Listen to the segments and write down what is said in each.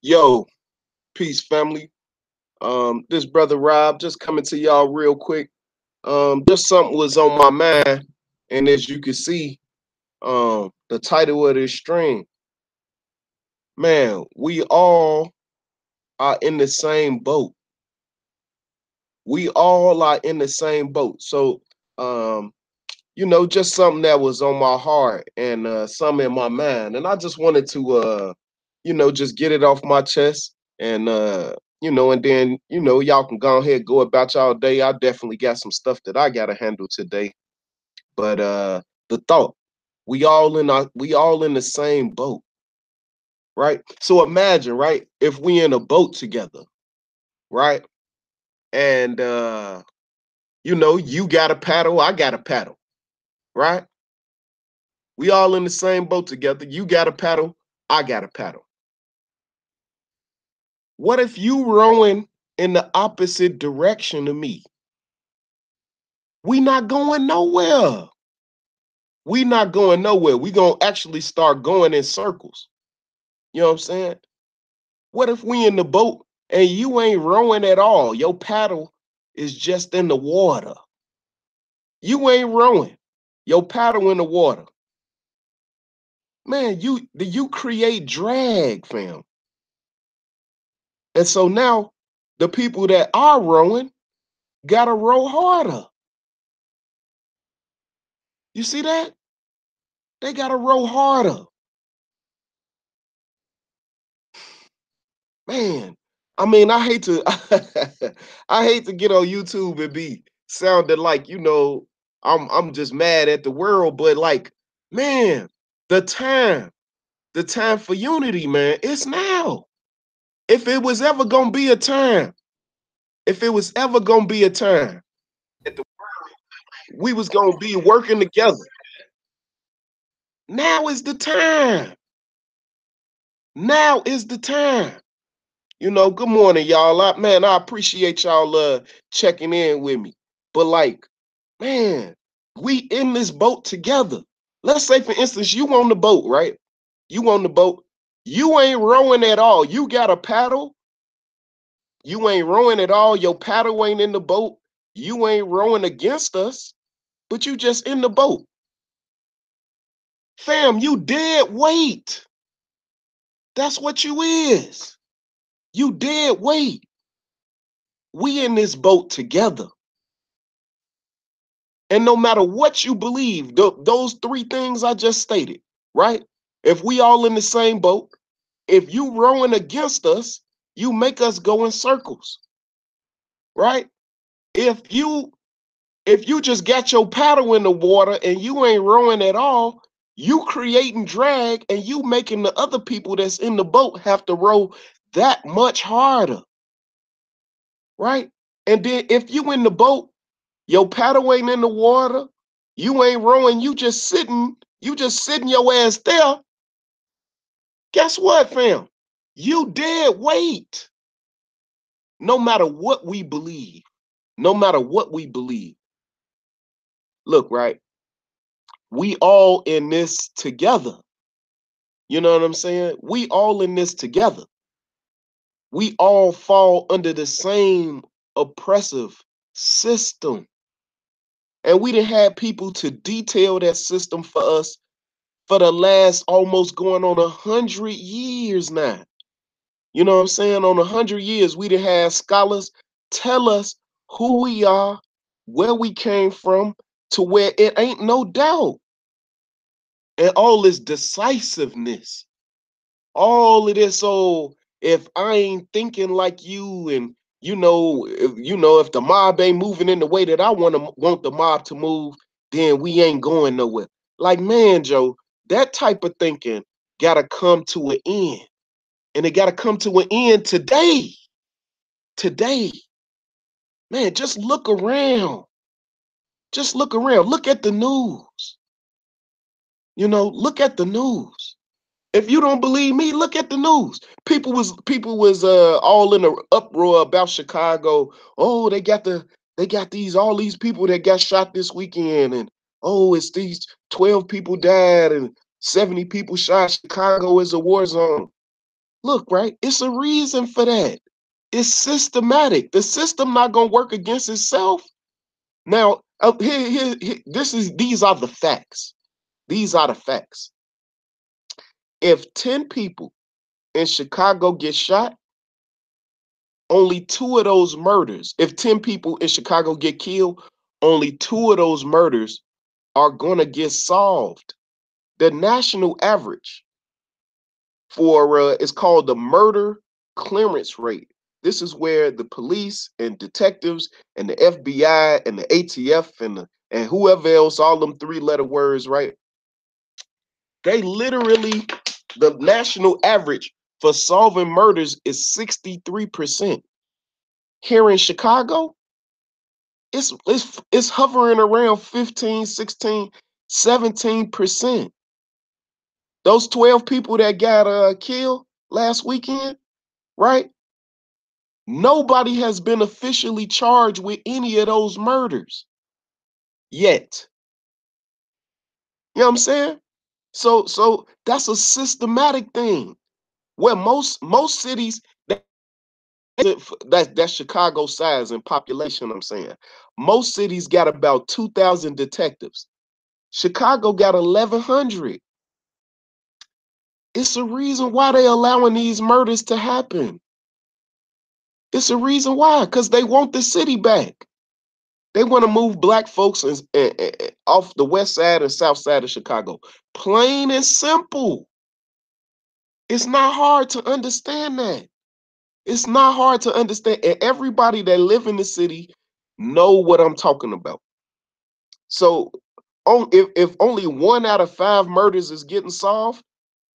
Yo, peace family. This brother Rob just coming to y'all real quick. Just something was on my mind, and as you can see, the title of this stream, man, we all are in the same boat. We all are in the same boat. So, um, just something that was on my heart and something in my mind, and I just wanted to, just get it off my chest and and then y'all can go ahead and go about y'all day. I definitely got some stuff that I gotta handle today. But the thought, we all in the same boat, right? So imagine, right, if we in a boat together, right? And you got a paddle, I got a paddle, right? We all in the same boat together. You got a paddle, I got a paddle. What if you rowing in the opposite direction of me? We not going nowhere. We not going nowhere. We gonna actually start going in circles. You know what I'm saying? What if we in the boat and you ain't rowing at all? Your paddle is just in the water. You ain't rowing. Your paddle in the water. Man, you create drag, fam. And so now the people that are rowing gotta row harder. You see that? They gotta row harder. Man, I mean, I hate to I hate to get on YouTube and be sounding like, I'm just mad at the world, but like, man, the time, the time for unity, man, it's now. If it was ever gonna be a time, if it was ever gonna be a time that we was gonna be working together, now is the time. Now is the time. Good morning, y'all. I appreciate y'all checking in with me. But like, man, we in this boat together. Let's say, for instance, you on the boat, right? You on the boat. You ain't rowing at all. You got a paddle. You ain't rowing at all. Your paddle ain't in the boat. You ain't rowing against us, but you just in the boat. Fam, you dead weight. That's what you is. You dead weight. We in this boat together. And no matter what you believe, those three things I just stated, right? If we all in the same boat, if you rowing against us, you make us go in circles, right? If you just got your paddle in the water and you ain't rowing at all, you creating drag and you making the other people that's in the boat have to row that much harder, right? And then if you in the boat, your paddle ain't in the water, you ain't rowing, you just sitting your ass there. Guess what, fam? You dead weight. No matter what we believe, no matter what we believe. Look, right? We all in this together. You know what I'm saying? We all in this together. We all fall under the same oppressive system. And we done had people to detail that system for us for the last almost going on 100 years now. You know what I'm saying? On 100 years, we done had scholars tell us who we are, where we came from, to where it ain't no doubt. And all this decisiveness, all of this, oh, if I ain't thinking like you, and if the mob ain't moving in the way that I want the mob to move, then we ain't going nowhere. Like, man, Joe, that type of thinking gotta come to an end. And it gotta come to an end today. Today. Man, just look around. Just look around. Look at the news. Look at the news. If you don't believe me, look at the news. People was all in an uproar about Chicago. Oh, they got all these people that got shot this weekend, and oh, it's these 12 people died and 70 people shot. Chicago is a war zone. Look, right? It's a reason for that. It's systematic. The system not gonna work against itself. Now, these are the facts. These are the facts. If 10 people in Chicago get shot, only 2 of those murders, if 10 people in Chicago get killed, only 2 of those murders are gonna get solved. The national average for it's called the murder clearance rate. This is where the police and detectives and the FBI and the ATF and whoever else, all them 3-letter words, right? They literally, the national average for solving murders is 63%. Here in Chicago, it's hovering around 15, 16, 17%. Those 12 people that got killed last weekend, right? Nobody has been officially charged with any of those murders yet. You know what I'm saying? So that's a systematic thing. Where most cities that's Chicago size and population, I'm saying. Most cities got about 2,000 detectives. Chicago got 1,100. It's a reason why they allowing these murders to happen. It's a reason why, because they want the city back. They want to move black folks off the west side and south side of Chicago. Plain and simple. It's not hard to understand that. It's not hard to understand. And everybody that live in the city know what I'm talking about. So if only 1 out of 5 murders is getting solved,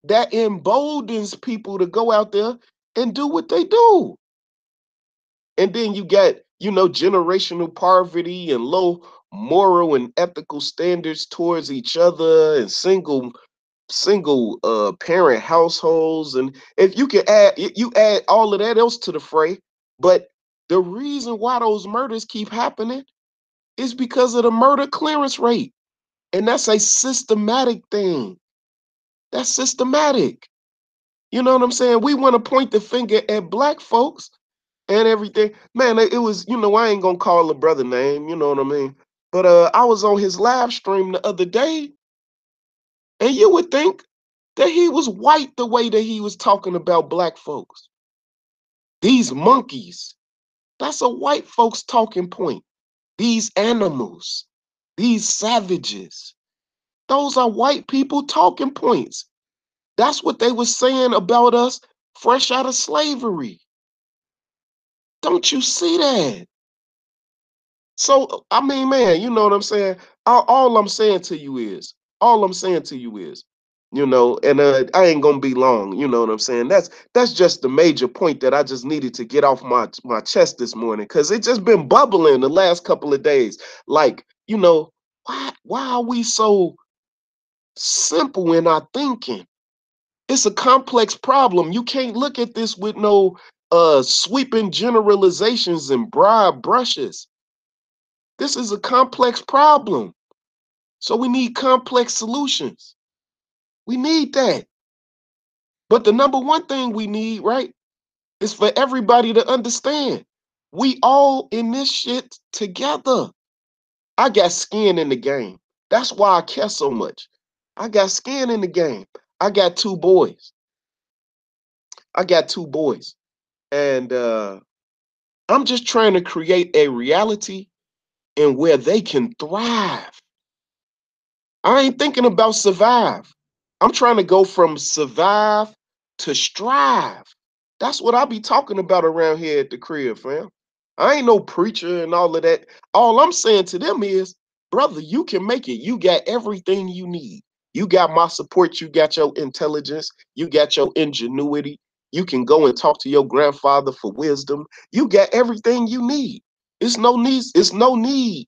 that emboldens people to go out there and do what they do. And then you got, generational poverty and low moral and ethical standards towards each other and single parent households. And if you can you add all of that else to the fray. But the reason why those murders keep happening is because of the murder clearance rate. And that's a systematic thing. That's systematic. You know what I'm saying? We want to point the finger at black folks and everything. Man, it was, I ain't gonna call a brother name, you know what I mean? But I was on his live stream the other day, and you would think that he was white the way that he was talking about black folks. These monkeys, that's a white folks talking point. These animals, these savages, those are white people talking points. That's what they were saying about us fresh out of slavery. Don't you see that? So, I mean, man, you know what I'm saying? All I'm saying to you is, all I'm saying to you is, and I ain't gonna be long, you know what I'm saying? That's just the major point that I just needed to get off my chest this morning, because it just been bubbling the last couple of days. Like, why are we so simple in our thinking? It's a complex problem. You can't look at this with no sweeping generalizations and broad brushes. This is a complex problem. So we need complex solutions. We need that. But the number one thing we need, right, is for everybody to understand we all in this shit together. I got skin in the game. That's why I care so much. I got skin in the game. I got 2 boys. I got 2 boys. And I'm just trying to create a reality in where they can thrive. I ain't thinking about survive. I'm trying to go from survive to strive. That's what I be talking about around here at the crib, fam. I ain't no preacher and all of that. All I'm saying to them is, brother, you can make it. You got everything you need. You got my support. You got your intelligence. You got your ingenuity. You can go and talk to your grandfather for wisdom. You got everything you need. It's no need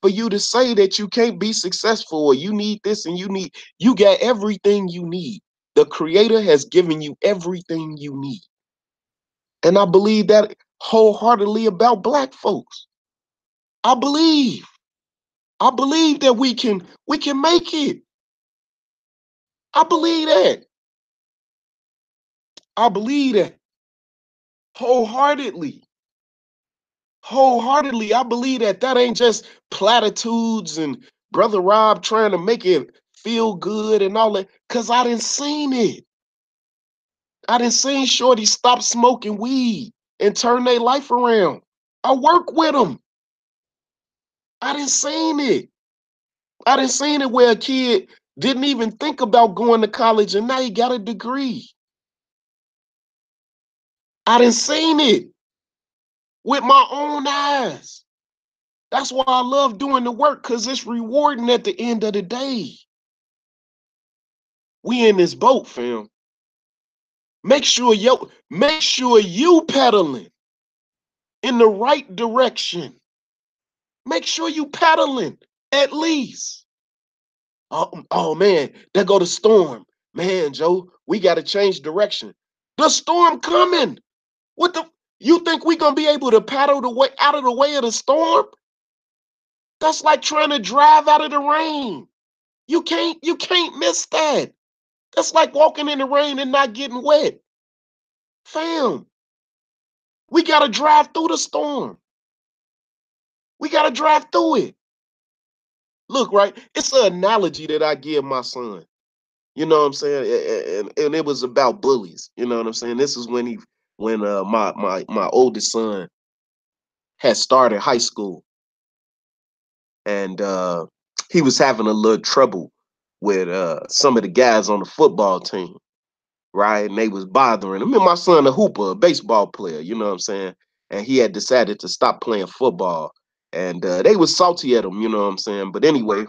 for you to say that you can't be successful or you need this and you got everything you need. The creator has given you everything you need. And I believe that wholeheartedly about black folks. I believe. I believe that we can make it. I believe that. I believe that wholeheartedly. Wholeheartedly, I believe that that ain't just platitudes and Brother Rob trying to make it feel good and all that. Cause I didn't seen it. I didn't seen Shorty stop smoking weed and turn their life around. I work with them. I didn't seen it. I didn't seen it where a kid didn't even think about going to college and now he got a degree. I didn't seen it with my own eyes. That's why I love doing the work, because it's rewarding at the end of the day. We in this boat, fam. Make sure you pedaling in the right direction. Make sure you pedaling at least. Oh man, there go the storm. Man, Joe, we gotta change direction. The storm coming. What the you think we gonna be able to paddle the way out of the way of the storm? That's like trying to drive out of the rain. You can't miss that. That's like walking in the rain and not getting wet. Fam, we gotta drive through the storm. We gotta drive through it. Look, right? It's an analogy that I give my son. You know what I'm saying? And it was about bullies. You know what I'm saying? This is when my oldest son had started high school, and he was having a little trouble with some of the guys on the football team, right? And they was bothering him. And my son, a hooper, a baseball player, you know what I'm saying? And he had decided to stop playing football. And they was salty at him, you know what I'm saying? But anyway,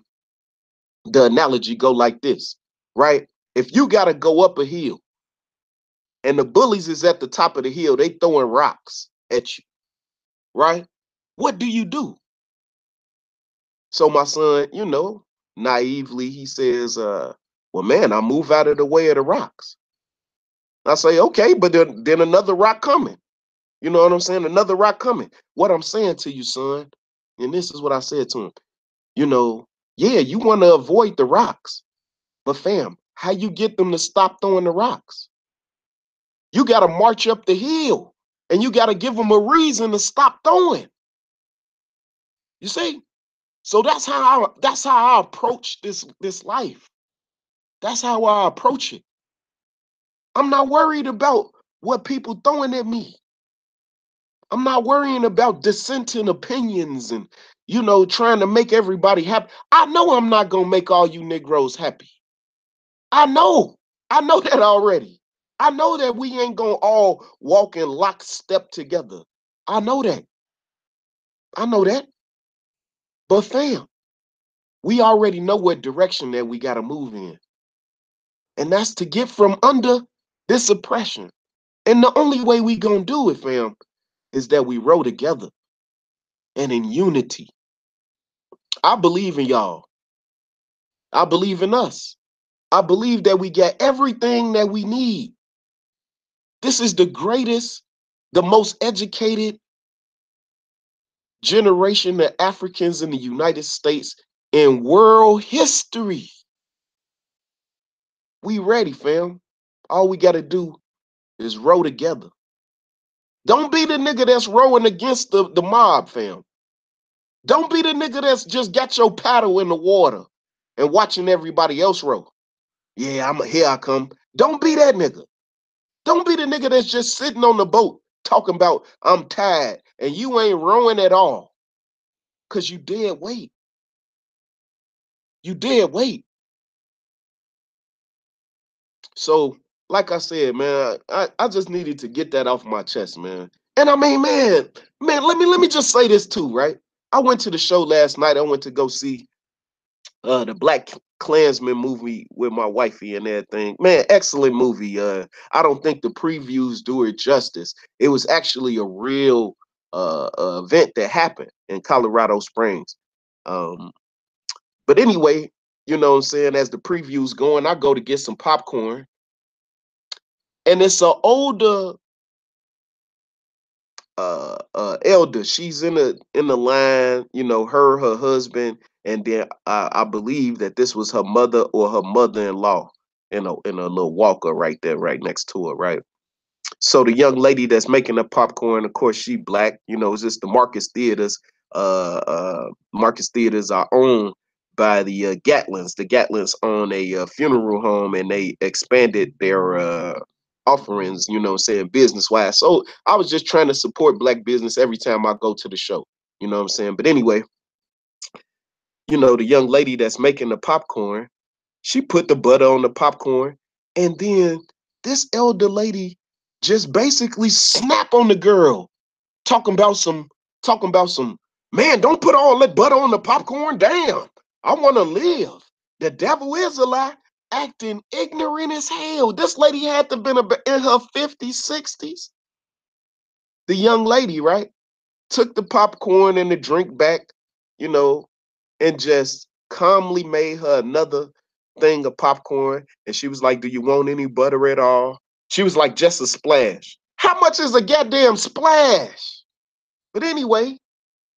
the analogy go like this, right? If you got to go up a hill and the bullies is at the top of the hill, they throwing rocks at you, right? What do you do? So my son, naively, he says, well, man, I move out of the way of the rocks. I say, okay, but then another rock coming. You know what I'm saying? Another rock coming. What I'm saying to you, son, and this is what I said to him, you know, yeah, you want to avoid the rocks, but fam, how you get them to stop throwing the rocks? You got to march up the hill and you got to give them a reason to stop throwing. You see? So that's how I approach this life. That's how I approach it. I'm not worried about what people throwing at me. I'm not worrying about dissenting opinions and, trying to make everybody happy. I know I'm not going to make all you Negroes happy. I know. I know that already. I know that we ain't going to all walk in lockstep together. I know that. I know that. But fam, we already know what direction that we got to move in. And that's to get from under this oppression. And the only way we going to do it, fam, is that we row together and in unity. I believe in y'all. I believe in us. I believe that we get everything that we need. This is the greatest, the most educated generation of Africans in the United States in world history. We ready, fam. All we got to do is row together. Don't be the nigga that's rowing against the mob, fam. Don't be the nigga that's just got your paddle in the water and watching everybody else row. Yeah, here I come. Don't be that nigga. Don't be the nigga that's just sitting on the boat talking about I'm tired and you ain't rowing at all. Cause you dead weight. You dead weight. So, like I said, man, I just needed to get that off my chest, man. And I mean, man, let me just say this too, right? I went to the show last night. I went to go see the Black Klansman movie with my wifey and everything. Man, excellent movie. I don't think the previews do it justice. It was actually a real event that happened in Colorado Springs. Um, but anyway, you know what I'm saying? As the previews going, I go to get some popcorn, and it's an older elder. She's in the line, her husband, and then I believe that this was her mother or her mother-in-law in a little walker right there, right next to her, right? So the young lady that's making the popcorn, of course, she black. It's just the Marcus Theaters. Marcus Theaters are owned by the Gatlins. The Gatlins own a funeral home, and they expanded their offerings. Saying business wise. So I was just trying to support black business every time I go to the show. You know what I'm saying? But anyway, the young lady that's making the popcorn, she put the butter on the popcorn, and then this elder lady just basically snap on the girl, talking about some, man, don't put all that butter on the popcorn. Damn, I want to live. The devil is a lie, acting ignorant as hell. This lady had to have been in her 50s, 60s. The young lady, right, took the popcorn and the drink back, you know, and just calmly made her another thing of popcorn. And she was like, "Do you want any butter at all?" She was like, "Just a splash." How much is a goddamn splash? But anyway,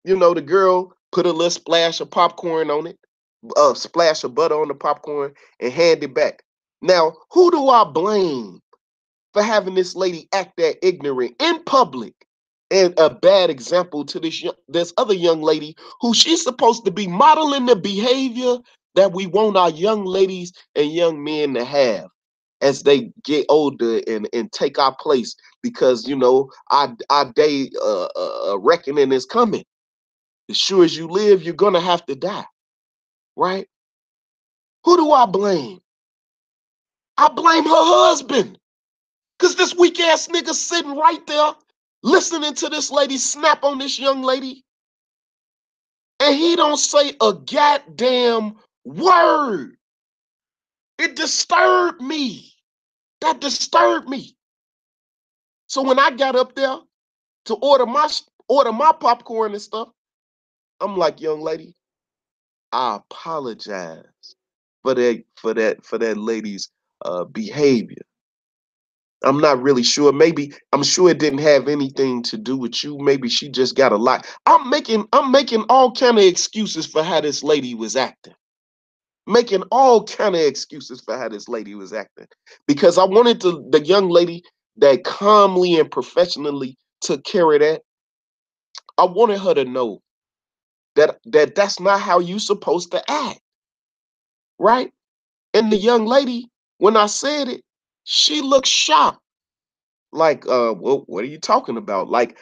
the girl put a little splash of popcorn on it, a splash of butter on the popcorn, and handed it back. Now, who do I blame for having this lady act that ignorant in public? And a bad example to this other young lady who she's supposed to be modeling the behavior that we want our young ladies and young men to have as they get older and take our place, because our day reckoning is coming. As sure as you live, you're gonna have to die, right? Who do I blame? I blame her husband. Cause this weak ass nigga sitting right there listening to this lady snap on this young lady, and he don't say a goddamn word. It disturbed me. That disturbed me. So when I got up there to order my popcorn and stuff, I'm like, "Young lady, I apologize for that lady's behavior. I'm not really sure. Maybe I'm sure it didn't have anything to do with you. Maybe she just got a lot." I'm making all kind of excuses for how this lady was acting. Making all kind of excuses for how this lady was acting, because I wanted the young lady that calmly and professionally took care of that. I wanted her to know that's not how you supposed to act, right? And the young lady, when I said it, she looked shocked. Like, what are you talking about? Like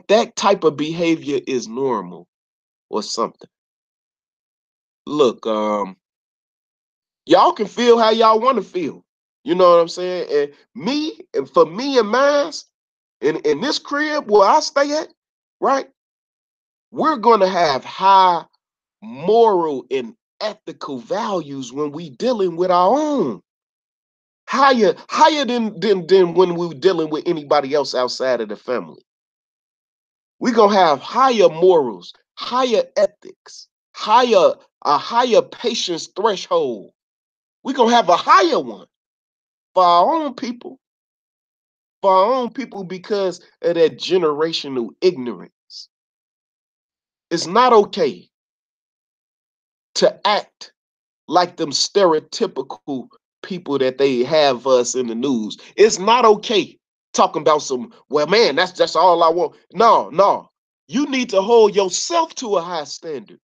that type of behavior is normal or something. Look, y'all can feel how y'all want to feel. You know what I'm saying? And for me and mine, in this crib where I stay at, right? We're gonna have high moral and ethical values when we dealing with our own. Higher than when we were dealing with anybody else outside of the family. We're gonna have higher morals, higher ethics, a higher patience threshold. We're gonna have a higher one for our own people, because of that generational ignorance. It's not okay to act like them stereotypical people that they have us in the news. It's not okay talking about some, well, man, that's all I want. No, no. You need to hold yourself to a high standard.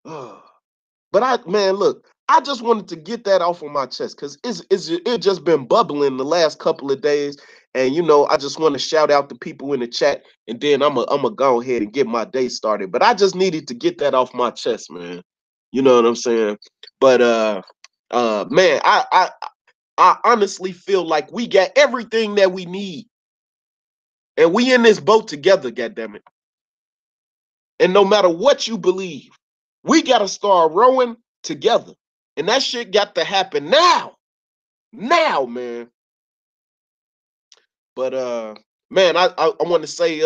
But man, look, I just wanted to get that off of my chest because it just been bubbling the last couple of days, and I just want to shout out the people in the chat, and then I'm a go ahead and get my day started. But I just needed to get that off my chest, man. You know what I'm saying? But man, I honestly feel like we got everything that we need, and we in this boat together. Goddamn it! And no matter what you believe, we got to start rowing together. And that shit got to happen now. Now, man. But man, I want to say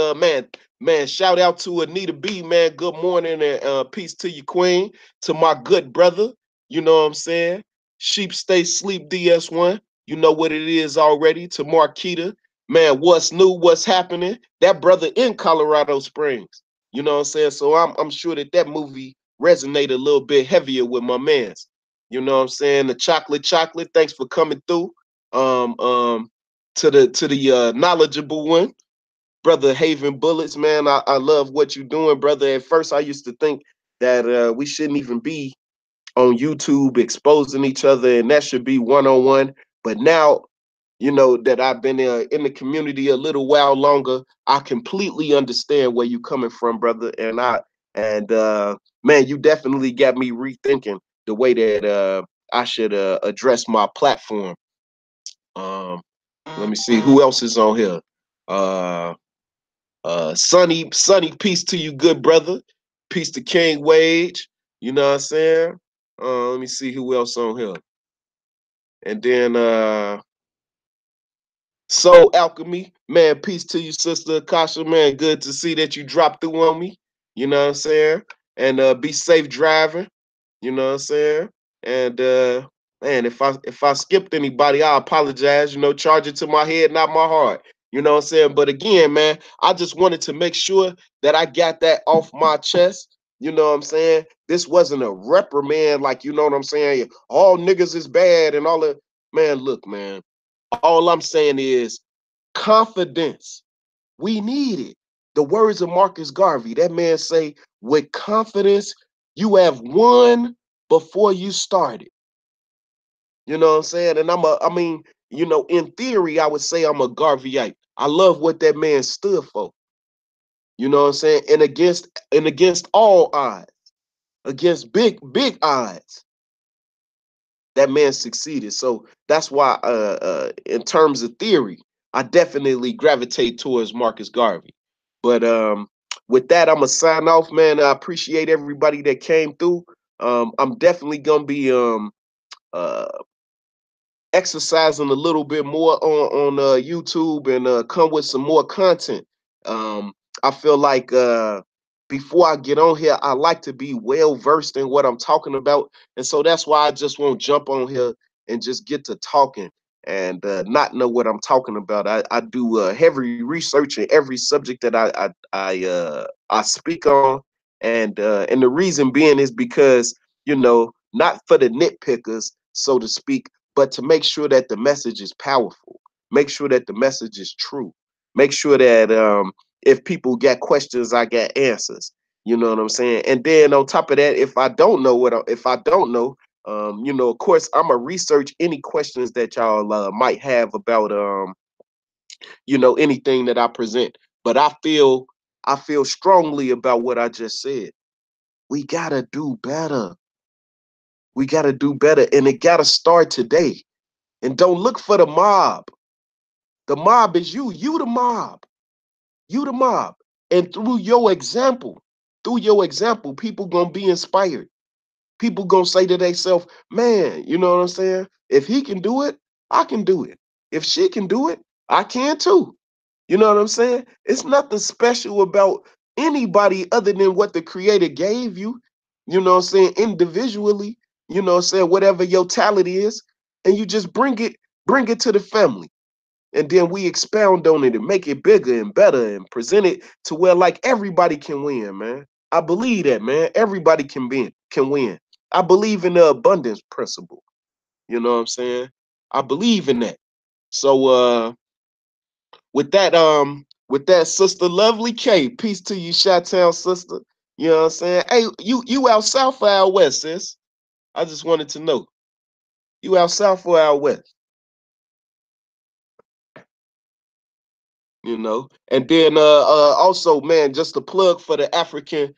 man, shout out to Anita B, man. Good morning and peace to you, Queen. To my good brother, you know what I'm saying? Sheep Stay Sleep DS1. You know what it is already. To Marquita, man, what's new, what's happening? That brother in Colorado Springs. You know what I'm saying? So I'm sure that movie resonated a little bit heavier with my mans. You know what I'm saying? The chocolate, thanks for coming through. Um, um, to the knowledgeable one, brother Haven Bullets, man. I love what you're doing, brother. At first, I used to think that we shouldn't even be on YouTube exposing each other, and that should be one on one. But now, you know that I've been in the community a little while longer, I completely understand where you coming from, brother. And man, you definitely got me rethinking the way that I should address my platform. Um, let me see who else is on here. Uh, Sonny, peace to you, good brother. Peace to King Wage. You know what I'm saying? Let me see who else on here. And then Soul Alchemy, man, peace to you, sister Akasha, man. Good to see that you dropped through on me. You know what I'm saying? And be safe driving. You know what I'm saying? And man, if I skipped anybody, I apologize. You know, charge it to my head, not my heart. You know what I'm saying? But again, man, I just wanted to make sure that I got that off my chest. You know what I'm saying? This wasn't a reprimand, like, you know what I'm saying? All niggas is bad and all that. Man, look, man. All I'm saying is confidence. We need it. The words of Marcus Garvey, that man say, with confidence, you have won before you started. You know what I'm saying? And I mean, you know, in theory, I would say I'm a Garveyite. I love what that man stood for. You know what I'm saying? And against all odds, against big odds, that man succeeded. So that's why, in terms of theory, I definitely gravitate towards Marcus Garvey. But with that, I'm gonna sign off, man. I appreciate everybody that came through. I'm definitely gonna be uh, exercising a little bit more on YouTube and come with some more content. Um, I feel like before I get on here, I like to be well versed in what I'm talking about, and so that's why I just won't jump on here and just get to talking and not know what I'm talking about. I do heavy research in every subject that I speak on, and the reason being is because, you know, not for the nitpickers, so to speak, but to make sure that the message is powerful, make sure that the message is true, make sure that if people got questions, I got answers. You know what I'm saying? And then on top of that, if I don't know, you know, of course, I'm gonna research any questions that y'all might have about you know, anything that I present. But I feel strongly about what I just said. We gotta do better. We gotta do better, and it gotta start today. And don't look for the mob. The mob is you. You the mob. You the mob. And through your example, people gonna be inspired. People gonna say to themselves, man, you know what I'm saying? If he can do it, I can do it. If she can do it, I can too. You know what I'm saying? It's nothing special about anybody other than what the creator gave you. You know what I'm saying? Individually, you know what I'm saying? Whatever your talent is, and you just bring it to the family. And then we expound on it and make it bigger and better and present it to where like everybody can win, man. I believe that, man. Everybody can win. I believe in the abundance principle. You know what I'm saying? I believe in that. So with that, sister lovely K, peace to you, Chi-Town sister. You know what I'm saying? Hey, you out south or out west, sis? I just wanted to know. You out south or out west? You know. And then also, man, just a plug for the African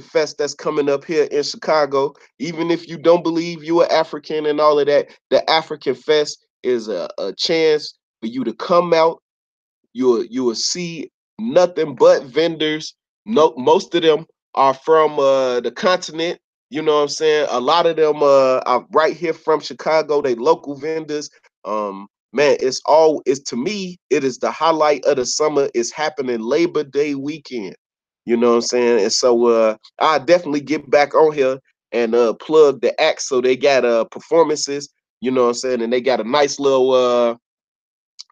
Fest that's coming up here in Chicago. Even if you don't believe you are African and all of that, the African Fest is a chance for you to come out. You will see nothing but vendors. No, most of them are from the continent. You know what I'm saying? A lot of them are right here from Chicago. They local vendors. Man, it's to me, it is the highlight of the summer. It's happening Labor Day weekend. You know what I'm saying? And so I definitely get back on here and plug the act. So they got performances, you know what I'm saying, and they got a nice little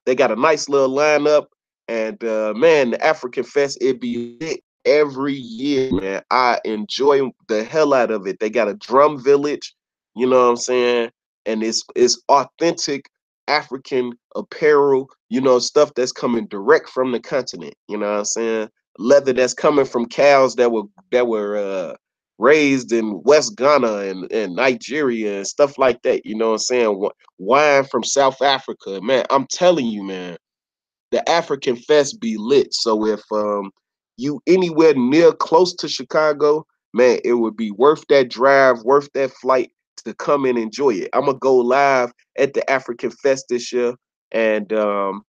lineup, and man, the African Fest, it be lit every year, man. I enjoy the hell out of it. They got a drum village, you know what I'm saying, and it's authentic African apparel, stuff that's coming direct from the continent. You know what I'm saying? Leather that's coming from cows that were raised in West Ghana and Nigeria and stuff like that. You know what I'm saying? Wine from South Africa. Man, I'm telling you, man, the African Fest be lit. So if you anywhere near close to Chicago, man, it would be worth that drive, worth that flight to come and enjoy it. I'm gonna go live at the African Fest this year, and I'm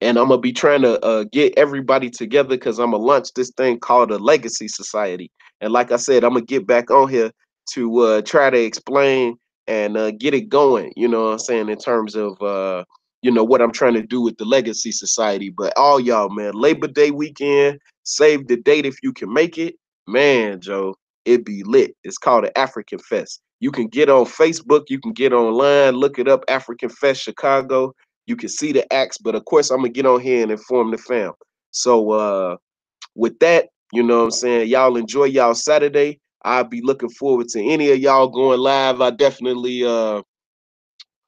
gonna be trying to get everybody together because I'm gonna launch this thing called a Legacy Society. And like I said, I'm gonna get back on here to try to explain and get it going. You know what I'm saying, in terms of what I'm trying to do with the Legacy Society. But all y'all, man, Labor Day weekend, save the date if you can make it. Man, Joe, it be lit. It's called the African Fest. You can get on Facebook, you can get online, look it up, African Fest Chicago. You can see the acts, but of course I'm gonna get on here and inform the fam. So with that, you know what I'm saying, y'all enjoy y'all Saturday. I'll be looking forward to any of y'all going live. I definitely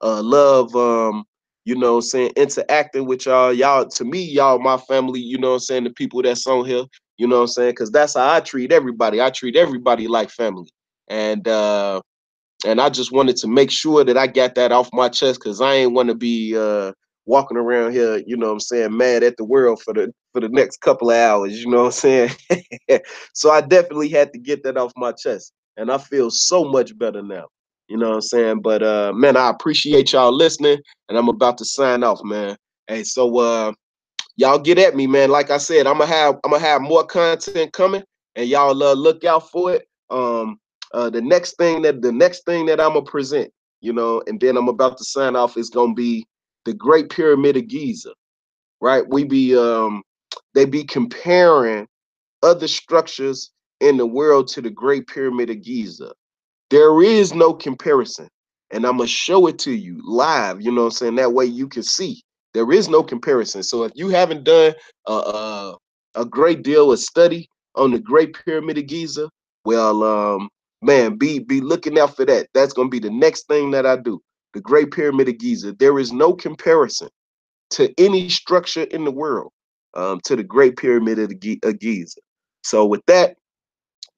love saying, interacting with y'all. Y'all, to me, y'all my family, the people that's on here, because that's how I treat everybody. I treat everybody like family. And I just wanted to make sure that I got that off my chest, because I ain't want to be walking around here, mad at the world for the next couple of hours, you know what I'm saying? So I definitely had to get that off my chest. And I feel so much better now. You know what I'm saying? But man, I appreciate y'all listening, and I'm about to sign off, man. Hey, so y'all get at me, man. Like I said, I'm gonna have more content coming, and y'all look out for it. The next thing that I'm gonna present, and then I'm about to sign off, is gonna be the Great Pyramid of Giza. Right? They be comparing other structures in the world to the Great Pyramid of Giza. There is no comparison. And I'm going to show it to you live, you know what I'm saying? That way you can see. There is no comparison. So if you haven't done a great deal of study on the Great Pyramid of Giza, well, man, be looking out for that. That's going to be the next thing that I do. The Great Pyramid of Giza. There is no comparison to any structure in the world to the Great Pyramid of Giza. So with that,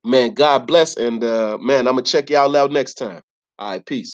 man, God bless, and man, I'm gonna check y'all out next time. All right, peace.